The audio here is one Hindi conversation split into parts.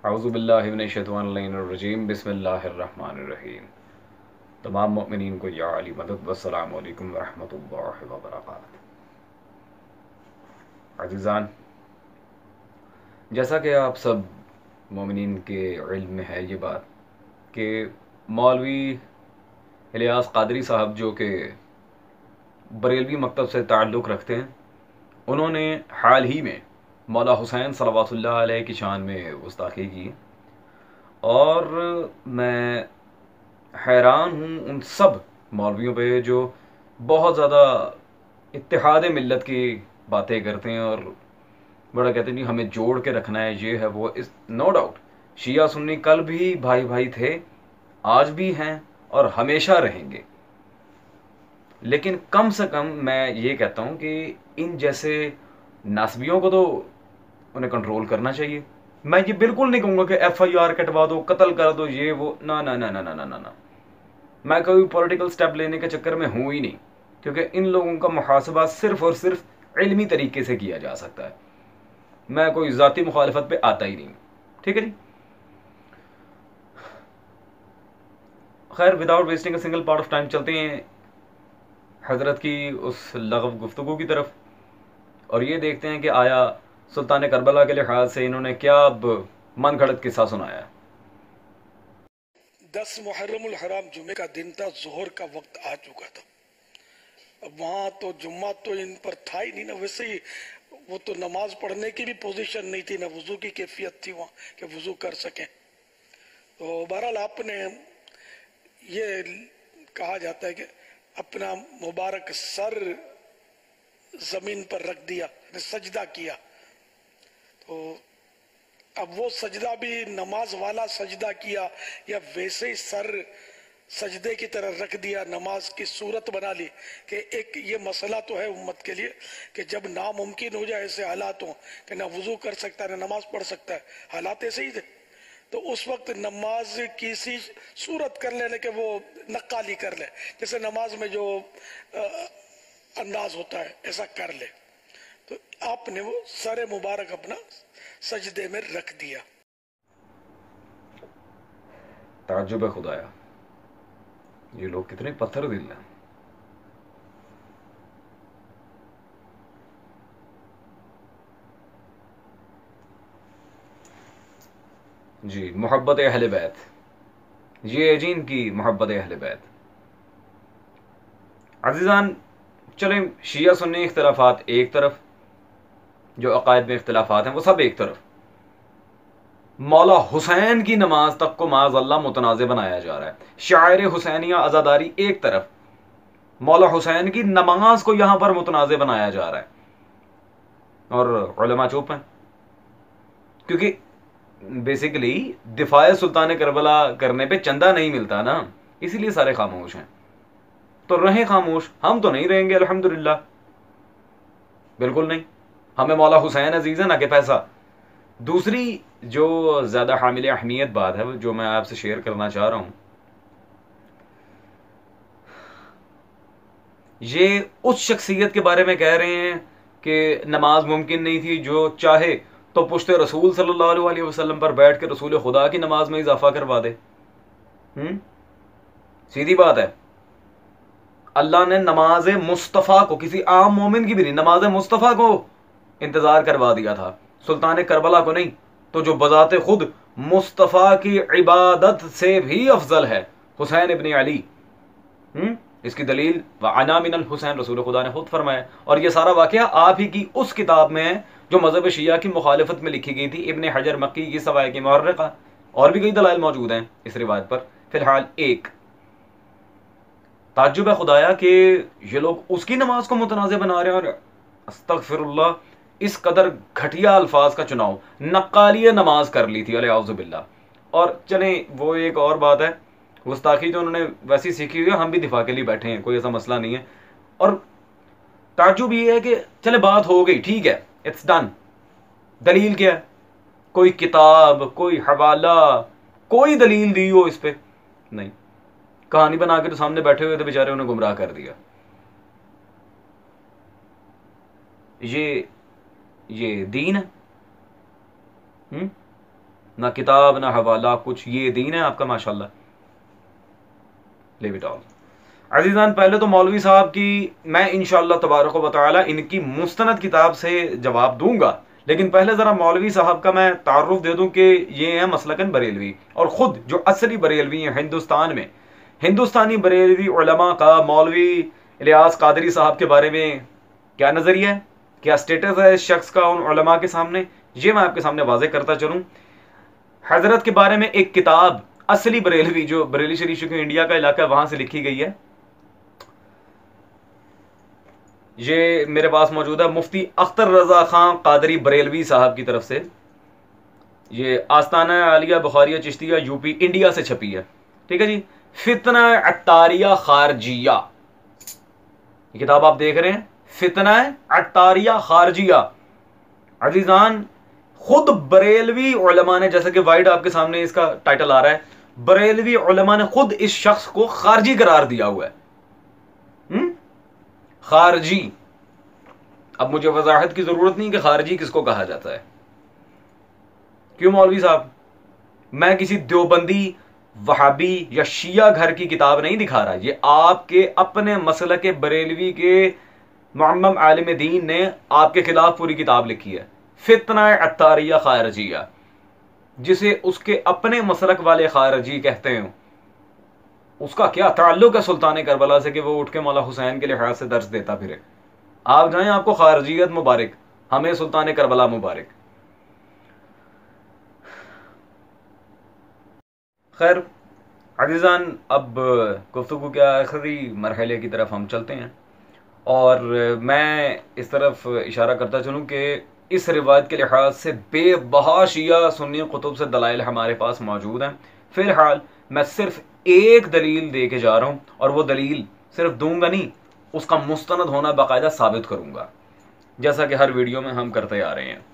औज़ुबिल्लाहि मिनश्शैतानिर्रजीम बिस्मिल्लाहिर्रहमानिर्रहीम। तमाम मोमिनीन को या अली मदद वस्सलामु अलैकुम वरहमतुल्लाहि वबरकातुहू। अज़ीज़ान, जैसा कि आप सब मोमिनीन के इल्म में है ये बात कि मौलवी इलियास क़ादरी साहब जो कि बरेलवी मकतब से ताल्लुक़ रखते हैं, उन्होंने हाल ही में मौला हुसैन सलवातुल्लाह अलैह की शान में गुस्ताखी की और मैं हैरान हूँ उन सब मौलवियों पे जो बहुत ज़्यादा इत्तेहाद मिल्लत की बातें करते हैं और बड़ा कहते हैं नहीं हमें जोड़ के रखना है, ये है वो। इस नो डाउट शिया सुन्नी कल भी भाई भाई थे, आज भी हैं और हमेशा रहेंगे। लेकिन कम से कम मैं ये कहता हूँ कि इन जैसे नासबियों को तो उन्हें कंट्रोल करना चाहिए। मैं ये बिल्कुल नहीं कहूँगा कि FIR कटवा दो, कत्ल कर दो, ये वो, ना ना ना ना ना ना ना ना। मैं कभी पॉलिटिकल स्टेप लेने के चक्कर में हूँ ही नहीं, क्योंकि इन लोगों का मुहासबा सिर्फ और सिर्फ इल्मी तरीके से किया जा सकता है। मैं कोई ज़ाती मुखालफत पे आता ही नहीं। ठीक है जी। खैर, without wasting a single part of time चलते हैं हजरत की उस लगव गुफ्तगू की तरफ और ये देखते हैं कि आया सुल्तान करबला के लिहाज से इन्होंने क्या अब मन घड़त किस्सा सुनाया है। 10 मुहर्रमुल हराम जुमे का दिन था, जोहर का वक्त आ चुका था। अब वहां तो जुम्मा तो इन पर था ही नहीं ना, वैसे ही वो तो नमाज पढ़ने की भी पोजीशन नहीं थी, ना वजू की कैफियत थी वहां कि वजू कर सके। तो बहरहाल आपने ये कहा जाता है कि अपना मुबारक सर जमीन पर रख दिया, सजदा किया। तो अब वो सजदा भी नमाज वाला सजदा किया या वैसे ही सर सजदे की तरह रख दिया, नमाज की सूरत बना ली। कि एक ये मसला तो है उम्मत के लिए कि जब नामुमकिन हो जाए ऐसे हालात हो कि ना वजू कर सकता है ना नमाज पढ़ सकता है, हालात ऐसे ही थे, तो उस वक्त नमाज की सी सूरत कर ले कि वो नक्काली कर ले, जैसे नमाज में जो अंदाज होता है ऐसा कर ले। तो आपने वो सर मुबारक अपना सजदे में रख दिया। ताज्जुब है खुदाया, ये लोग कितने पत्थर दिल हैं। जी, मोहब्बत अहले बैत, ये है जी इनकी मोहब्बत अहले बैत। अजीज़ान, चलें शिया सुन्नी इख्तलाफात एक तरफ, जो अकायद में इख्तलाफात हैं वो सब एक तरफ, मौला हुसैन की नमाज तक को माज़अल्लाह मुतनाज़ बनाया जा रहा है। शायर हुसैनिया अज़ादारी एक तरफ, मौला हुसैन की नमाज को यहां पर मुतनाज़ बनाया जा रहा है और उलमा चुप हैं, क्योंकि बेसिकली दिफाए सुल्तान करबला करने पे चंदा नहीं मिलता ना, इसीलिए सारे खामोश हैं। तो रहें खामोश, हम तो नहीं रहेंगे अल्हम्दुलिल्लाह, बिल्कुल नहीं। हमें मौला हुसैन अजीज है ना कि पैसा। दूसरी जो ज्यादा हामिल अहमियत बात है जो मैं आपसे शेयर करना चाह रहा हूं, ये उस शख्सियत के बारे में कह रहे हैं कि नमाज मुमकिन नहीं थी, जो चाहे तो पुश्ते रसूल सल्लल्लाहु अलैहि वसल्लम पर बैठ के रसूल खुदा की नमाज में इजाफा करवा दे। सीधी बात है। अल्लाह ने नमाज मुस्तफ़ा को, किसी आम मोमिन की भी नहीं, नमाज मुस्तफ़ा को इंतजार करवा दिया था, सुल्तान करबला को नहीं। तो जो बजाते खुद मुस्तफ़ा की इबादत से भी अफजल है, हुसैन इब्न अली। इसकी दलील व अना मिनल हुसैन रसूल खुदा ने खुद फरमाया। और यह सारा वाकया आप ही की उस किताब में है जो मजहब शिया की मुखालफत में लिखी गई थी, इब्न हजर मक्की की सवाए की मुहर्रिका। और भी कई दलाइल मौजूद हैं इस रिवायत पर। फिलहाल एक ताज्जुब है खुदाया कि ये लोग उसकी नमाज को मुतनाज़ बना रहे हैं। और अस्तगफिरुल्लाह, इस कदर घटिया अल्फाज का चुनाव, नक्काली नमाज कर ली थी अलियाज़ुबिल्लाह। और चले वो एक और बात है, गुस्ताखी तो उन्होंने वैसी सीखी हुई है, हम भी दिफा के लिए बैठे हैं, कोई ऐसा मसला नहीं है। और ताज्जुब ये है कि चले बात हो गई, ठीक है, इट्स डन। दलील क्या है? कोई किताब, कोई हवाला, कोई दलील दी हो इस पे? नहीं। कहानी बना के तो सामने बैठे हुए थे बेचारे, उन्हें गुमराह कर दिया। ये दीन है? ना किताब ना हवाला कुछ, ये दीन है आपका माशाल्लाह। Live it all. अजीजान, पहले तो मौलवी साहब की मैं इंशाअल्लाह तबारक व तआला इनकी मुस्तनद किताब से जवाब दूंगा, लेकिन पहले ज़रा मौलवी साहब का मैं तारुफ दे दूं कि ये हैं मसलकन बरेलवी, और ख़ुद जो असली बरेलवी हैं हिंदुस्तान में, हिंदुस्तानी बरेलवी उलमा का मौलवी इलियास कादरी साहब के बारे में क्या नज़रिया है, क्या स्टेटस है इस शख्स का उन उलमा के सामने, ये मैं आपके सामने वाज़ेह करता चलूँ। हजरत के बारे में एक किताब असली बरेलवी, जो बरेली शरीफ के इंडिया का इलाका है वहां से लिखी गई है, ये मेरे पास मौजूद है, मुफ्ती अख्तर रजा खान कादरी बरेलवी साहब की तरफ से। ये आस्ताना आलिया बुखारिया चिश्तिया यूपी इंडिया से छपी है, ठीक है जी। फितना अत्तारिया खारजिया, ये किताब आप देख रहे हैं, फितना अत्तारिया खारजिया। अजीजान, खुद बरेलवी उलमा ने, जैसा कि वाइड आपके सामने इसका टाइटल आ रहा है, बरेलवी उलमा ने खुद इस शख्स को खारजी करार दिया हुआ है। खारजी। अब मुझे वजाहत की जरूरत नहीं कि खारजी किसको कहा जाता है। क्यों मौलवी साहब, मैं किसी देवबंदी वहाबी या शिया घर की किताब नहीं दिखा रहा, ये आपके अपने मसलक के बरेलवी के मुअम्मम आलिम दीन ने आपके खिलाफ पूरी किताब लिखी है, फितना अत्तारिया खारजिया, जिसे उसके अपने मसलक वाले खारजी कहते हैं। उसका क्या ताल्लुक है सुल्तान करबला से कि वो उठ के मौला हुसैन के लिहाज से दर्ज देता फिरे। आप जाएं, आपको खारजियत मुबारक, हमें सुल्तान करबला मुबारक। खैर अजीजान, अब गुफ्तगू के आखिरी मरहले की तरफ हम चलते हैं, और मैं इस तरफ इशारा करता चलूँ कि इस रिवायत के लिहाज से बेबहा शिया सुन्नी कुतुब से दलाइल हमारे पास मौजूद हैं। फिलहाल मैं सिर्फ एक दलील दे के जा रहा हूँ, और वो दलील सिर्फ दूंगा नहीं, उसका मुस्तनद होना बाकायदा साबित करूंगा, जैसा कि हर वीडियो में हम करते आ रहे हैं।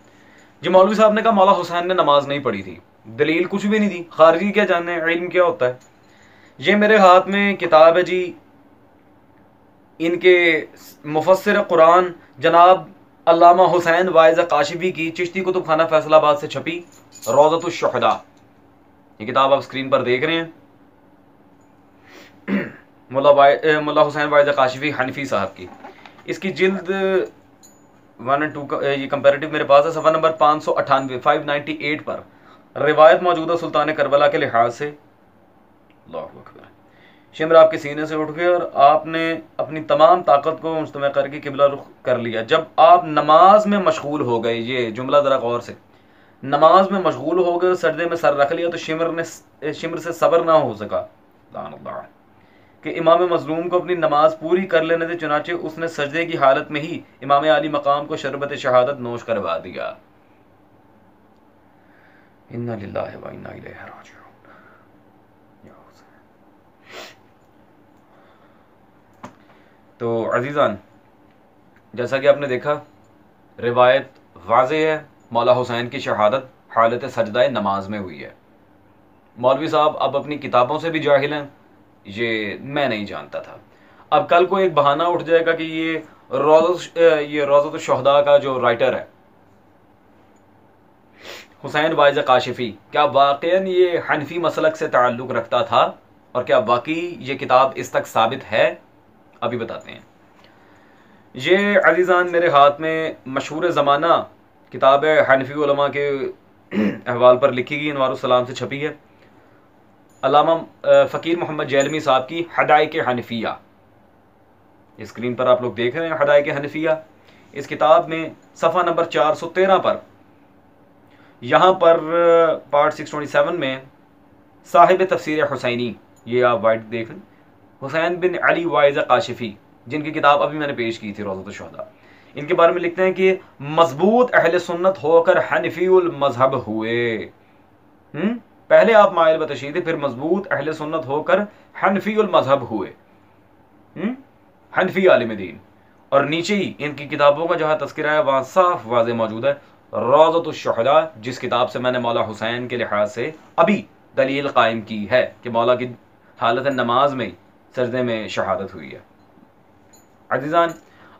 जी, मौलवी साहब ने कहा मौला हुसैन ने नमाज नहीं पढ़ी थी, दलील कुछ भी नहीं दी, खारजी क्या जाने इल्म क्या होता है। ये मेरे हाथ में किताब है जी, इनके मुफस्सिर कुरान जनाब अल्लामा हुसैन वाइज़ काशिफी की चिश्ती कुतुब खाना फैसलाबाद से छपी रौज़तुश शुहदा। ये किताब आप स्क्रीन पर देख रहे हैं, मुल्ला हुसैन वाइज़ काशिफी हनफी साहब की। इसकी जिल्द 1 और 2 ये कंपैरेटिव मेरे पास है, सफ़ा नंबर 598 598 पर रिवायत मौजूद है सुल्तान करबला के लिहाज से। अल्लाहु अकबर। शिमर आपके सीने से उठ गए और आपने अपनी तमाम ताकत को मुस्तमे करके किबला रुख कर लिया। जब आप नमाज में मशगूल हो गए, ये जुमला ज़रा गौर से, नमाज में मशगूल हो गए, सजदे में सर रख लिया, तो शिमर से सब्र ना हो सका कि इमाम मजलूम को अपनी नमाज पूरी कर लेने से, चुनाचे उसने सजदे की हालत में ही इमाम आली मकाम को शरबत शहादत नोश करवा दिया। इन्ना लिल्लाहि व इन्ना इलैहि राजिऊन। तो अजीज़ान, जैसा कि आपने देखा, रिवायत वाज़ेह है, मौला हुसैन की शहादत हालत सजदा नमाज में हुई है। मौलवी साहब अब अपनी किताबों से भी जाहिल हैं, ये मैं नहीं जानता था। अब कल को एक बहाना उठ जाएगा कि ये रौज़तुश शुहदा का जो राइटर है हुसैन वाइज़ काशिफी, क्या वाक़ईन ये हनफी मसलक से ताल्लुक़ रखता था, और क्या वाकई ये किताब इस तक साबित है, अभी बताते हैं। ये अजीज़ान मेरे हाथ में मशहूर ज़माना किताब है, हनफी उलमा के अहवाल पर लिखी गई, अनवारुस्सलाम से छपी है, अल्लामा फ़कीर मोहम्मद जैलमी साहब की हदाइक़ हनफिया। इस स्क्रीन पर आप लोग देख रहे हैं हदाइक़ हनफिया। इस किताब में सफ़ा नंबर 413 पर, यहाँ पर पार्ट 627 में साहिब तफसीर हुसैनी, ये आप वाइट देख लें, हुसैन बिन अली वाइज़ काशिफी, जिनकी किताब अभी मैंने पेश की थी रौज़तुश शुहदा, इनके बारे में लिखते हैं कि मजबूत अहले सुन्नत होकर हनफीउल मजहब हुए। पहले आप माइल बतशीद, फिर मजबूत अहले सुन्नत होकर हनफीउल मजहब हुए, हनफी आलिम दीन। और नीचे ही इनकी किताबों का जहाँ तस्करा है वहाँ साफ वाज़े मौजूद है रौज़तुश शुहदा, जिस किताब से मैंने मौला हुसैन के लिहाज से अभी दलील कायम की है कि मौला की हालत नमाज में सजदे में शहादत हुई है। अजीज़ान,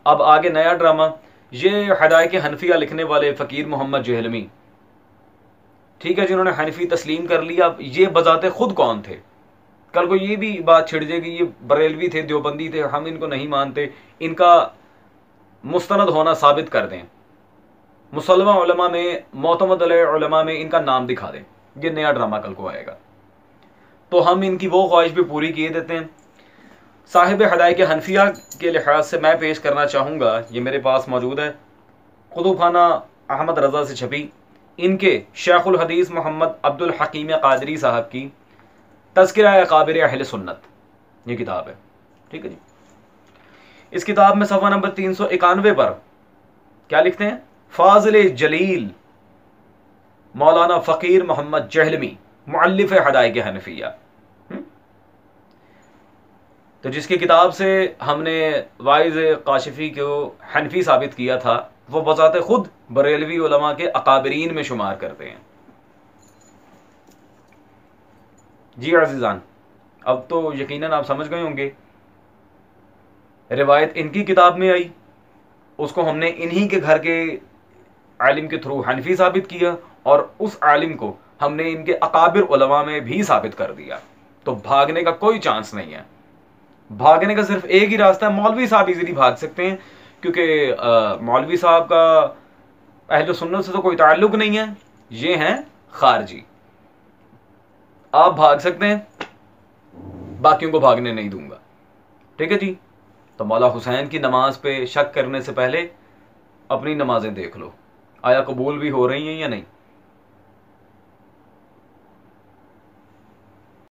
अब आगे नया ड्रामा, ये हदाइक़ हनफिया लिखने वाले फ़कीर मोहम्मद जहलमी, ठीक है, जिन्होंने हनफी तस्लीम कर लिया, ये बजाते खुद कौन थे? कल को ये भी बात छिड़ जाएगी ये बरेलवी थे, देवबंदी थे, हम इनको नहीं मानते, इनका मुस्तनद होना साबित कर दें, मुसलमा उलमा में, मोतमद उलमा में इनका नाम दिखा दें, ये नया ड्रामा कल को आएगा। तो हम इनकी वो ख्वाहिश भी पूरी किए देते हैं। साहिब हदायक हनफिया के लिहाज से मैं पेश करना चाहूँगा, ये मेरे पास मौजूद है, कुतुबखाना अहमद रज़ा से छपी, इनके शेखुल हदीस मोहम्मद अब्दुल हकीम कादरी साहब की तज़किरा अकाबिर अहले सुन्नत, ये किताब है। ठीक है जी। इस किताब में सफ़ा नंबर 391 पर क्या लिखते हैं? फाजिल जलील मौलाना फ़कीर मोहम्मद जहलमी मुअल्लिफ हदायक हनफिया। तो जिसकी किताब से हमने वाइज काशिफी को हनफी साबित किया था, वो बजाते खुद बरेलवी उलमा के अकाबरीन में शुमार करते हैं। जी अज़ीज़ान, अब तो यकीनन आप समझ गए होंगे, रिवायत इनकी किताब में आई, उसको हमने इन्हीं के घर के आलिम के थ्रू हनफी साबित किया, और उस आलिम को हमने इनके अकाबिर उलमा में भी साबित कर दिया। तो भागने का कोई चांस नहीं है, भागने का सिर्फ एक ही रास्ता है। मौलवी साहब इजीली भाग सकते हैं, क्योंकि मौलवी साहब का अहले सुन्नत से तो कोई ताल्लुक नहीं है, ये हैं खारजी। आप भाग सकते हैं, बाकियों को भागने नहीं दूंगा। ठीक है जी। तो मौला हुसैन की नमाज पे शक करने से पहले अपनी नमाजें देख लो, आया कबूल भी हो रही हैं या नहीं।